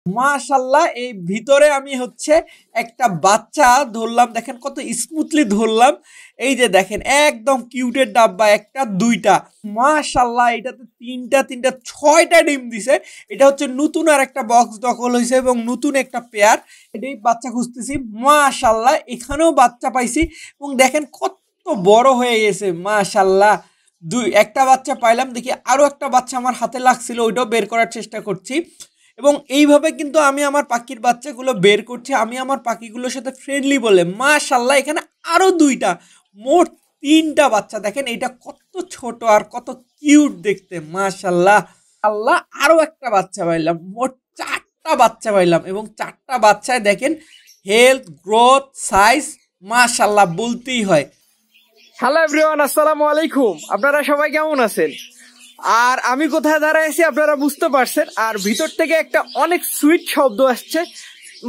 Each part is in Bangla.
মাশাআল্লাহ এই ভিতরে আমি হচ্ছে একটা বাচ্চা ধরলাম, দেখেন কত স্মুথলি ধরলাম। এই যে দেখেন একদম কিউটের ডাব্বা, একটা দুইটা। মাশাআল্লাহ এটাতে তিনটা ছয়টা ডিম দিছে। এটা হচ্ছে নতুন আর একটা বক্স দখল হয়েছে এবং নতুন একটা পেয়ার। এটাই বাচ্চা খুঁজতেছি। মাশাআল্লাহ এখানেও বাচ্চা পাইছি এবং দেখেন কত বড় হয়ে গেছে। মাশাআল্লাহ একটা বাচ্চা পাইলাম, দেখি আরো একটা বাচ্চা আমার হাতে লাগছিল, ওইটাও বের করার চেষ্টা করছি। এবং এইভাবে কিন্তু আমি আমার পাখির বাচ্চাগুলো বের করছি, আমি আমার পাখিগুলোর সাথে ফ্রেন্ডলি বলে। মাশাআল্লাহ এখানে আরো দুইটা, মোট তিনটা বাচ্চা। দেখেন এটা কত ছোট আর কত কিউট দেখতে। মাশাআল্লাহ আল্লাহ আরো একটা বাচ্চা পাইলাম, মোট চারটা বাচ্চা পাইলাম এবং চারটা বাচ্চায় দেখেন হেলথ, গ্রোথ, সাইজ মাশাআল্লাহ বলতেই হয়। হ্যালো এভরিওয়ান, আসসালামু আলাইকুম। আপনারা সবাই কেমন আছেন? আর আমি কোথায় দাঁড়াইছি আপনারা বুঝতে পারছেন। আর ভিতর থেকে একটা অনেক সুইট শব্দ আসছে,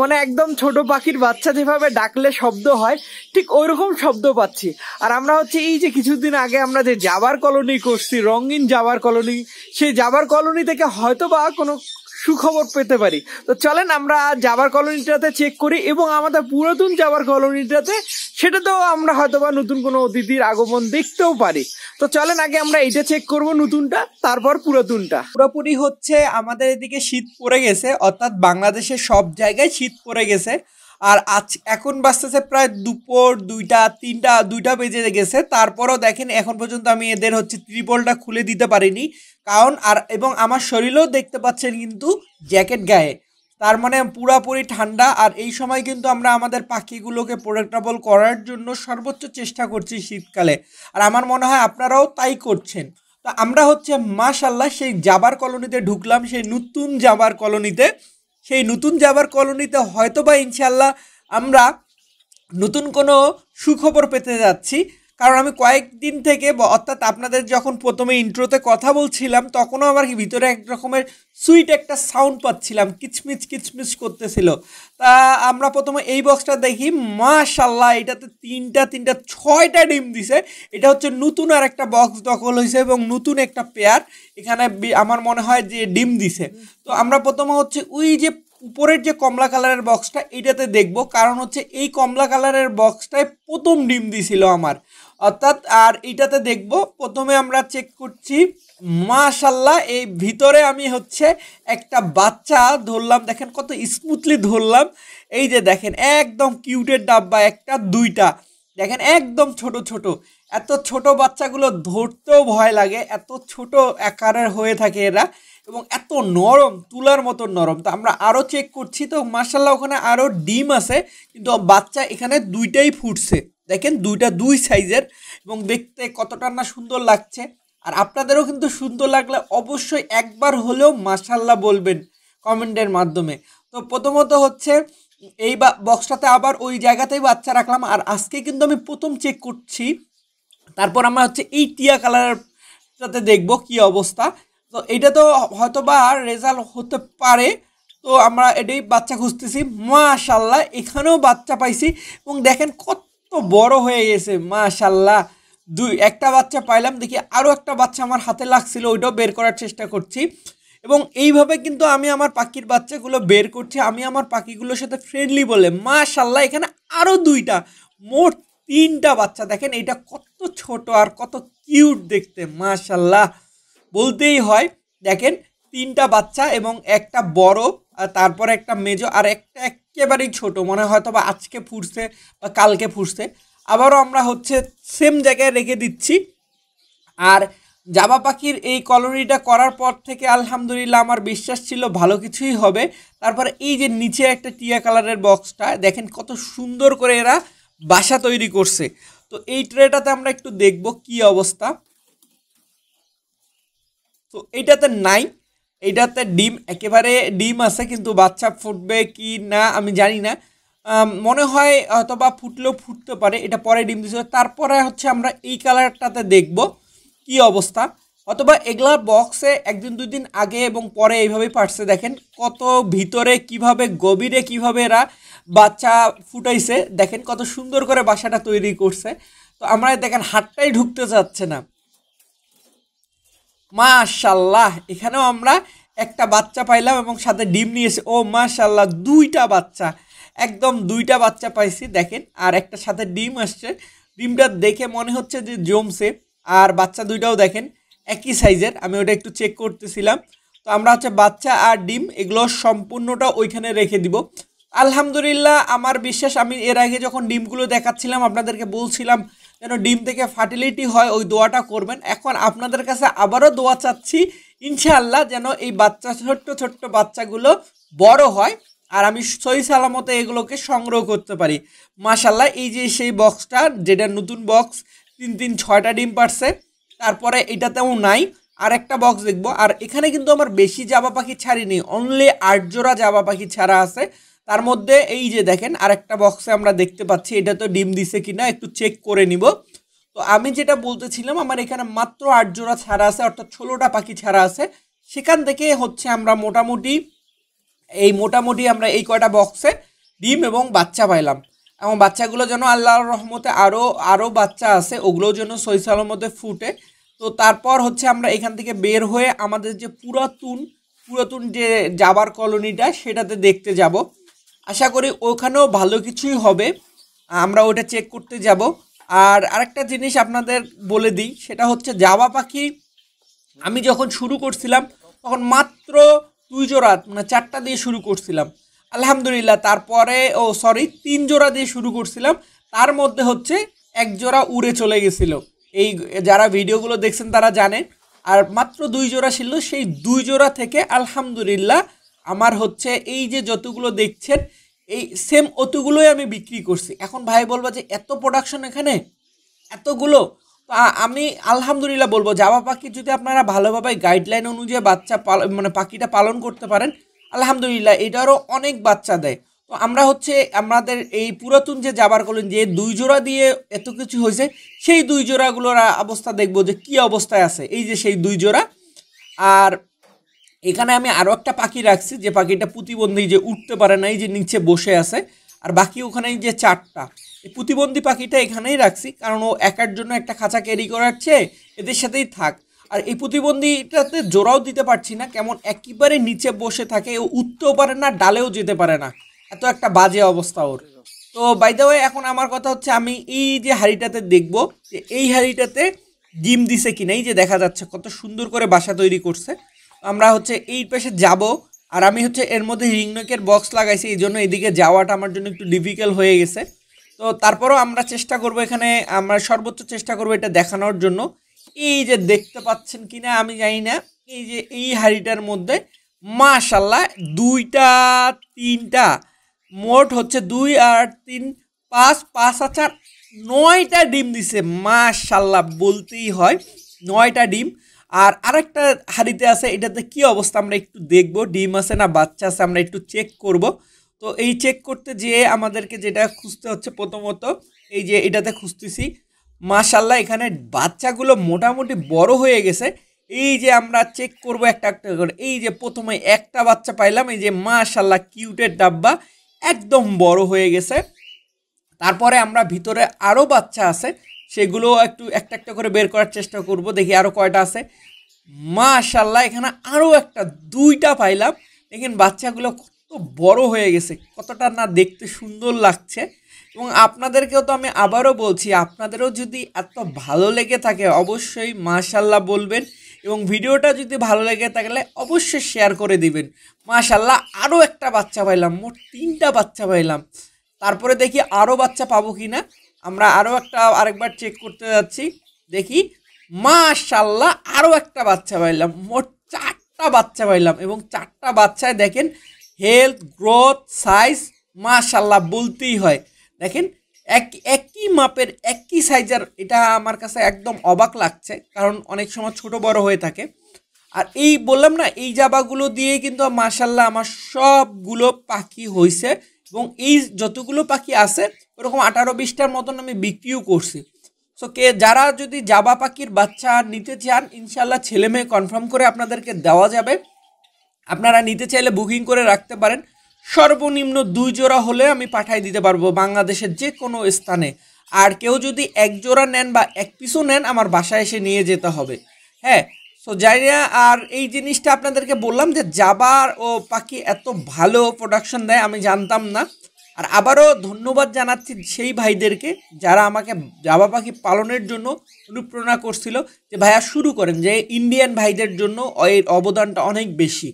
মানে একদম ছোট পাখির বাচ্চা যেভাবে ডাকলে শব্দ হয় ঠিক ওইরকম শব্দ পাচ্ছি। আর আমরা হচ্ছে এই যে কিছুদিন আগে আমরা যে জাবার কলোনি করছি, রঙিন জাবার কলোনি, সেই জাবার কলোনি থেকে হয়তো বা কোনো সুখবর পেতে পারি। তো চলেন আমরা জাবার কলোনিটাতে চেক করি এবং আমাদের পুরাতন জাবার কলোনিটাতে সেটাতেও আমরা হয়তো বা নতুন কোনো অতিথির আগমন দেখতেও পারি। তো চলেন আগে আমরা এইটা চেক করব নতুনটা, তারপর পুরাতনটা। পুরোপুরি হচ্ছে আমাদের এদিকে শীত পড়ে গেছে, অর্থাৎ বাংলাদেশের সব জায়গায় শীত পড়ে গেছে। আর এখন বাজতেছে প্রায় দুপুর দুইটা বেজে গেছে। তারপরও দেখেন এখন পর্যন্ত আমি এদের হচ্ছে ত্রিপলটা খুলে দিতে পারিনি, কারণ এবং আমার শরীরেও দেখতে পাচ্ছেন কিন্তু জ্যাকেট গায়ে, তার মানে পুরাপুরি ঠান্ডা। আর এই সময় কিন্তু আমরা আমাদের পাখিগুলোকে প্রোটেক্টেবল করার জন্য সর্বোচ্চ চেষ্টা করছি শীতকালে। আর আমার মনে হয় আপনারাও তাই করছেন। তো আমরা হচ্ছে মাশাআল্লাহ সেই জাবার কলোনিতে ঢুকলাম, সেই নতুন জাবার কলোনিতে হয়তো বা ইনশাল্লাহ আমরা নতুন কোনো সুখবর পেতে যাচ্ছি। কারণ আমি কয়েকদিন থেকে অর্থাৎ আপনাদের যখন প্রথমে ইন্ট্রোতে কথা বলছিলাম তখনও আমার ভিতরে এক রকমের সুইট একটা সাউন্ড পাচ্ছিলাম, কিচমিচ কিচমিচ করতেছিল। তা আমরা প্রথমে এই বক্সটা দেখি, মাশাআল্লাহ এটাতে তিনটা ছয়টা ডিম দিছে। এটা হচ্ছে নতুন আর একটা বক্স দখল হয়েছে এবং নতুন একটা পেয়ার এখানে আমার মনে হয় যে ডিম দিছে। তো আমরা প্রথমে হচ্ছে ওই যে উপরের যে কমলা কালারের বক্সটা এটাতে দেখব, কারণ হচ্ছে এই কমলা কালারের বক্সটায় প্রথম ডিম দিছিল আমার, অর্থাৎ। আর এইটাতে দেখব, প্রথমে আমরা চেক করছি। মাশাআল্লাহ এই ভিতরে আমি হচ্ছে একটা বাচ্চা ধরলাম, দেখেন কত স্মুথলি ধরলাম। এই যে দেখেন একদম কিউটের ডাব্বা, একটা দুইটা। দেখেন একদম ছোট ছোট, এত ছোট বাচ্চাগুলো ধরতেও ভয় লাগে, এত ছোট আকারের হয়ে থাকে এরা এবং এত নরম, তুলার মতো নরম। তো আমরা আরও চেক করছি, তো মাশাআল্লাহ ওখানে আরও ডিম আছে, কিন্তু বাচ্চা এখানে দুইটাই ফুটছে। দেখেন দুই সাইজের এবং দেখতে কতটা না সুন্দর লাগছে। আর আপনাদেরও কিন্তু সুন্দর লাগলে অবশ্যই একবার হলেও মাশাআল্লাহ বলবেন কমেন্টের মাধ্যমে। তো প্রথমত হচ্ছে এই বক্সটাতে আবার ওই জায়গাতেই বাচ্চা রাখলাম। আর আজকে কিন্তু আমি প্রথম চেক করছি, তারপর আমরা হচ্ছে এই টিয়া কালারটাতে দেখব কি অবস্থা। তো এটা তো হয়তো বা রেজাল্ট হতে পারে। তো আমরা এটাই বাচ্চা খুঁজতেছি। মাশাআল্লাহ এখানেও বাচ্চা পাইছি এবং দেখেন কত বড় হয়ে গেছে। মাশাআল্লাহ একটা বাচ্চা পাইলাম, দেখি আরও একটা বাচ্চা আমার হাতে লাগছিল, ওইটাও বের করার চেষ্টা করছি। এবং এইভাবে কিন্তু আমি আমার পাখির বাচ্চাগুলো বের করছি, আমি আমার পাখিগুলোর সাথে ফ্রেন্ডলি বলে। মাশাআল্লাহ এখানে আরও দুইটা, মোট তিনটা বাচ্চা। দেখেন এটা কত ছোট আর কত কিউট দেখতে। মাশাআল্লাহ বলতেই হয়। দেখেন তিনটা বাচ্চা এবং একটা বড়, আর তারপরে একটা মেজো, আর একটা একেবারেই ছোট, মনে হয় হয়তো বা আজকে ফুটছে বা কালকে ফুটছে। আবারও আমরা হচ্ছে সেম জায়গায় রেখে দিচ্ছি। আর জাবা পাখির এই কলোনিটা করার পর থেকে আলহামদুলিল্লাহ আমার বিশ্বাস ছিল ভালো কিছুই হবে। তারপরে এই যে নিচে একটা টিয়া কালারের বক্সটা দেখেন কত সুন্দর করে এরা বাসা তৈরি করছে। তো এই ট্রেটাতে আমরা একটু দেখব কি অবস্থা। তো এইটাতে নাই, এইটাতে ডিম, একেবারে ডিম আছে, কিন্তু বাচ্চা ফুটবে কি না আমি জানি না। মনে হয় অথবা ফুটলেও ফুটতে পারে, এটা পরে ডিম দিচ্ছে। তারপরে হচ্ছে আমরা এই কালারটাতে দেখব কি অবস্থা। অথবা এগুলা বক্সে একদিন দুই দিন আগে এবং পরে এইভাবেই পারছে। দেখেন কত ভিতরে কিভাবে গভীরে কিভাবে এরা বাচ্চা ফুটাইছে, দেখেন কত সুন্দর করে বাসাটা তৈরি করছে। তো আমরা দেখেন হাতটাই ঢুকতে চাচ্ছে না। মাশাআল্লাহ এখানেও আমরা একটা বাচ্চা পাইলাম এবং সাথে ডিম নিয়েছে। ও মাশাল্লাহ, দুইটা বাচ্চা, একদম দুইটা বাচ্চা পাইছি দেখেন। আর একটা সাথে ডিম আসছে, ডিমটা দেখে মনে হচ্ছে যে জমছে। আর বাচ্চা দুইটাও দেখেন একই সাইজের, আমি ওটা একটু চেক করতেছিলাম। তো আমরা হচ্ছে বাচ্চা আর ডিম এগুলো সম্পূর্ণটা ওইখানে রেখে দিব। আলহামদুলিল্লাহ, আমার বিশ্বাস, আমি এর আগে যখন ডিমগুলো দেখাচ্ছিলাম আপনাদেরকে বলছিলাম যেন ডিম থেকে ফার্টিলিটি হয়, ওই দোয়াটা করবেন। এখন আপনাদের কাছে আবারও দোয়া চাচ্ছি ইনশাআল্লাহ যেন এই বাচ্চা ছোট্ট ছোট্ট বাচ্চাগুলো বড় হয় আর আমি সহি সালামতে এগুলোকে সংগ্রহ করতে পারি। মাশাল্লাহ, এই যে সেই বক্সটা, যেটা নতুন বক্স, 6টা ডিম পারছে। তারপরে এটাতেও নাই, আর একটা বক্স দেখবো। আর এখানে কিন্তু আমার বেশি জাবা পাখি ছাড়িনি, অনলি 8 জোড়া জাবা পাখি ছাড়া আছে। তার মধ্যে এই যে দেখেন আরেকটা বক্সে আমরা দেখতে পাচ্ছি, এটা তো ডিম দিছে কিনা একটু চেক করে নিব। তো আমি যেটা বলতেছিলাম, আমার এখানে মাত্র 8 জোড়া ছাড়া আছে, অর্থাৎ 16টা পাখি ছাড়া আছে। সেখান থেকে হচ্ছে আমরা মোটামুটি আমরা এই কয়টা বক্সে ডিম এবং বাচ্চা পাইলাম। এবং বাচ্চাগুলো যেন আল্লাহর রহমতে আরও বাচ্চা আছে, ওগুলোও যেন সহি সালামতে ফুটে। তো তারপর হচ্ছে আমরা এখান থেকে বের হয়ে আমাদের যে পুরাতন যে যাবার কলোনিটা সেটাতে দেখতে যাব। আশা করি ওখানেও ভালো কিছুই হবে, আমরা ওটা চেক করতে যাব। আর আরেকটা জিনিস আপনাদের বলে দিই, সেটা হচ্ছে জাবা পাখি আমি যখন শুরু করছিলাম তখন মাত্র 2 জোড়া, মানে 4টা দিয়ে শুরু করছিলাম। আলহামদুলিল্লাহ, তারপরে 3 জোড়া দিয়ে শুরু করছিলাম, তার মধ্যে হচ্ছে 1 জোড়া উড়ে চলে গেছিলো। এই যারা ভিডিওগুলো দেখছেন তারা জানেন। আর মাত্র 2 জোড়া ছিল, সেই 2 জোড়া থেকে আলহামদুলিল্লাহ আমার হচ্ছে এই যে যতগুলো দেখছেন এই সেম অতগুলোই আমি বিক্রি করছি। এখন ভাই বলবো যে এত প্রোডাকশন এখানে, এতগুলো। তো আমি আলহামদুলিল্লাহ বলবো, জাবা পাখি যদি আপনারা ভালোভাবে গাইডলাইন অনুযায়ী মানে পাখিটা পালন করতে পারেন, আলহামদুলিল্লাহ এটারও অনেক বাচ্চা দেয়। তো আমরা হচ্ছে আমাদের এই পুরাতন যে জাবার কলোনি, যে 2 জোড়া দিয়ে এত কিছু হয়েছে, সেই 2 জোড়াগুলোর অবস্থা দেখবো যে কি অবস্থায় আছে। এই যে সেই 2 জোড়া। আর এখানে আমি আরও একটা পাখি রাখছি, যে পাখিটা প্রতিবন্ধী, যে উঠতে পারে না, এই যে নিচে বসে আছে। আর বাকি ওখানে যে 4টা, এই প্রতিবন্ধী পাখিটা এখানেই রাখছি, কারণ ও একার জন্য একটা খাঁচা ক্যারি করার চেয়ে এদের সাথেই থাক। আর এই প্রতিবন্ধীটাতে জোড়াও দিতে পারছি না, কেমন একেবারে নিচে বসে থাকে, ও উঠতেও পারে না, ডালেও যেতে পারে না, এত একটা বাজে অবস্থা ওর। তো বাই দ্য ওয়ে, এখন আমার কথা হচ্ছে আমি এই যে হাঁড়িটাতে দেখব যে এই হাঁড়িটাতে ডিম দিছে কিনা। এই যে দেখা যাচ্ছে কত সুন্দর করে বাসা তৈরি করছে। আমরা হচ্ছে এই পাশে যাব। আর আমি হচ্ছে এর মধ্যে রিংনকের বক্স লাগাইছি, এই জন্য এদিকে যাওয়াটা আমার জন্য একটু ডিফিকাল্ট হয়ে গেছে। তো তারপরেও আমরা চেষ্টা করব, এখানে আমরা সর্বোচ্চ চেষ্টা করব এটা দেখানোর জন্য। এই যে দেখতে পাচ্ছেন কিনা আমি জানি না, এই যে এই হাঁড়িটার মধ্যে মাশাল্লাহ 2টা 3টা, মোট হচ্ছে 2 আর 3 5 5 আর 9টা ডিম দিছে। মাশাল্লাহ বলতেই হয়, 9টা ডিম। আর আরেকটা হাঁড়িতে আছে, এটাতে কি অবস্থা আমরা একটু দেখব, ডিম আছে না বাচ্চা আছে আমরা একটু চেক করব। তো এই চেক করতে যেয়ে আমাদেরকে যেটা খুঁজতে হচ্ছে, প্রথমত এই যে এটাতে খুঁজতেছি, মাশাল্লাহ এখানে বাচ্চাগুলো মোটামুটি বড় হয়ে গেছে। এই যে আমরা চেক করব একটা একটা করে। এই যে প্রথমে একটা বাচ্চা পাইলাম, এই যে মাশাল্লাহ কিউটের ডাব্বা, একদম বড় হয়ে গেছে। তারপরে আমরা ভিতরে আরও বাচ্চা আছে, সেগুলো একটু একটা একটা করে বের করার চেষ্টা করব, দেখি আরও কয়টা আছে। মাশাল্লাহ এখানে আরও একটা 2টা পাইলাম। দেখেন বাচ্চাগুলো কত বড় হয়ে গেছে, কতটা না দেখতে সুন্দর লাগছে। এবং আপনাদেরকেও তো আমি আবারও বলছি, আপনাদেরও যদি এত ভালো লেগে থাকে অবশ্যই মাশাল্লাহ বলবেন, এবং ভিডিওটা যদি ভালো লেগে থাকলে অবশ্যই শেয়ার করে দিবেন। মাশাল্লাহ আরও একটা বাচ্চা পাইলাম, মোট 3টা বাচ্চা পাইলাম। তারপরে দেখি আরও বাচ্চা পাবো কি না, আমরা আরেকবার চেক করতে যাচ্ছি, দেখি মাশাল্লাহ আরও একটা বাচ্চা পাইলাম, মোট 4টা বাচ্চা পাইলাম। এবং 4টা বাচ্চায় দেখেন হেলথ, গ্রোথ, সাইজ মাশাল্লাহ বলতেই হয়। দেখেন একই মাপের একই সাইজের, এটা আমার কাছে একদম অবাক লাগছে, কারণ অনেক সময় ছোট বড় হয়ে থাকে। আর এই বললাম না, এই জাবাগুলো দিয়ে কিন্তু মাশাল্লাহ আমার সবগুলো পাখি হয়েছে। এবং এই যতগুলো পাখি আছে ওরকম 18-20টার মতন আমি বিক্রিও করছি। সো যারা যদি জাবা পাখির বাচ্চা নিতে চান, ইনশাল্লাহ ছেলে মেয়ে কনফার্ম করে আপনাদেরকে দেওয়া যাবে। আপনারা নিতে চাইলে বুকিং করে রাখতে পারেন। সর্বনিম্ন 2 জোড়া হলে আমি পাঠিয়ে দিতে পারবো বাংলাদেশের যে কোনো স্থানে। আর কেউ যদি 1 জোড়া নেন বা 1 পিসও নেন, আমার বাসায় এসে নিয়ে যেতে হবে। হ্যাঁ, সো জানি না, আর এই জিনিসটা আপনাদেরকে বললাম যে জাবা ও পাখি এত ভালো প্রোডাকশন দেয় আমি জানতাম না। আর আবারও ধন্যবাদ জানাচ্ছি সেই ভাইদেরকে যারা আমাকে জাবা পাখি পালনের জন্য অনুপ্রেরণা করছিল যে ভাইয়া শুরু করেন, যে ইন্ডিয়ান ভাইদের জন্য এর অবদানটা অনেক বেশি।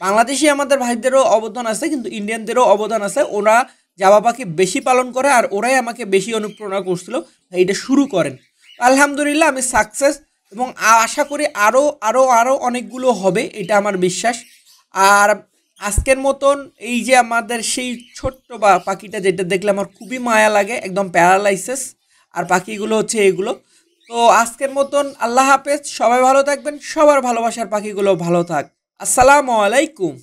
বাংলাদেশি আমাদের ভাইদেরও অবদান আছে, কিন্তু ইন্ডিয়ানদেরও অবদান আছে। ওরা জাবা পাখি বেশি পালন করে আর ওরাই আমাকে বেশি অনুপ্রেরণা করছিল এইটা শুরু করেন। আলহামদুলিল্লাহ আমি সাকসেস, এবং আশা করি আরও আরও আরও অনেকগুলো হবে, এটা আমার বিশ্বাস। আর আজকের মতন এই যে আমাদের সেই ছোট্ট বা পাখিটা যেটা দেখলে আমার খুবই মায়া লাগে, একদম প্যারালাইসিস, আর পাখিগুলো হচ্ছে এগুলো। তো আজকের মতন আল্লাহ হাফেজ, সবাই ভালো থাকবেন, সবার ভালোবাসার পাখিগুলো ভালো থাক। আসসালামু আলাইকুম।